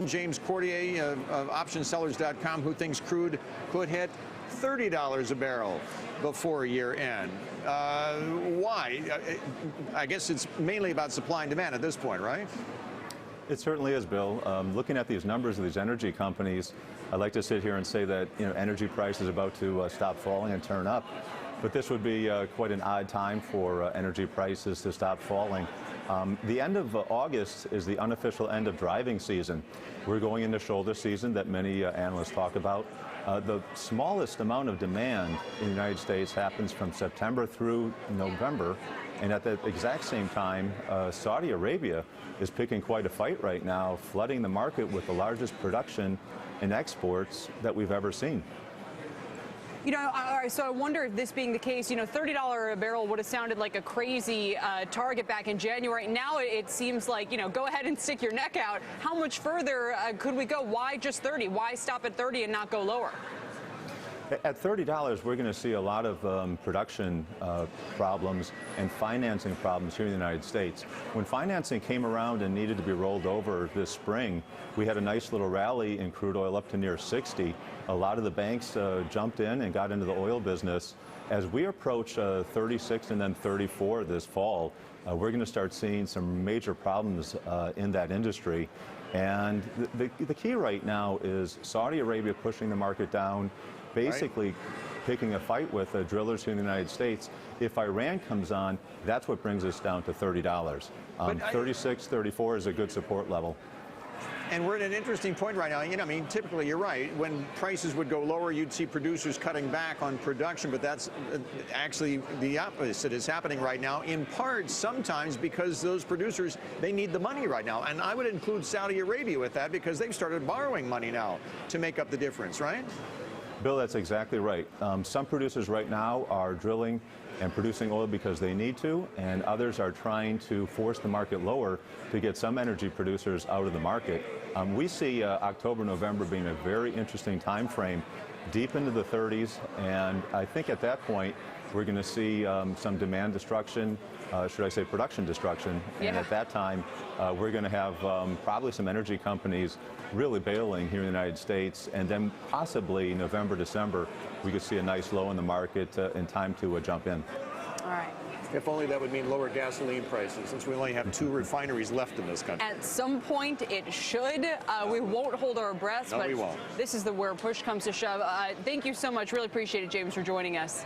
James Cordier of optionsellers.com, who thinks crude could hit $30 a barrel before year end. Why? I guess it's mainly about supply and demand at this point, right? It certainly is, Bill. Looking at these numbers of these energy companies, I'd like to sit here and say that energy price is about to stop falling and turn up. But this would be quite an odd time for energy prices to stop falling. The end of August is the unofficial end of driving season. We're going into shoulder season that many analysts talk about. The smallest amount of demand in the United States happens from September through November. And at the exact same time, Saudi Arabia is picking quite a fight right now, flooding the market with the largest production and exports that we've ever seen. So I wonder if this being the case, $30 a barrel would have sounded like a crazy target back in January. Now it seems like, go ahead and stick your neck out. How much further could we go? Why just 30? Why stop at 30 and not go lower? At $30, we're going to see a lot of production problems and financing problems here in the United States. When financing came around and needed to be rolled over this spring, we had a nice little rally in crude oil up to near 60. A lot of the banks jumped in and got into the oil business. As we approach 36 and then 34 this fall, we're going to start seeing some major problems in that industry. And the key right now is Saudi Arabia pushing the market down, basically picking a fight with drillers here in the United States. If Iran comes on, that's what brings us down to $30. 36, 34 is a good support level. And we're at an interesting point right now. Typically you're right. When prices would go lower, you'd see producers cutting back on production, but that's actually the opposite is happening right now, in part sometimes because those producers, they need the money right now. And I would include Saudi Arabia with that because they've started borrowing money now to make up the difference, right? Bill, that's exactly right. Some producers right now are drilling and producing oil because they need to, and others are trying to force the market lower to get some energy producers out of the market. We see October, November being a very interesting time frame, deep into the 30s, and I think at that point we're going to see some demand destruction, should I say production destruction, and at that time we're going to have probably some energy companies really bailing here in the United States, and then possibly November, December, we could see a nice low in the market in time to jump in. All right. If only that would mean lower gasoline prices, since we only have 2 refineries left in this country. At some point, it should. We won't hold our breaths, No, but we won't. This is where push comes to shove. Thank you so much. Really appreciate it, James, for joining us.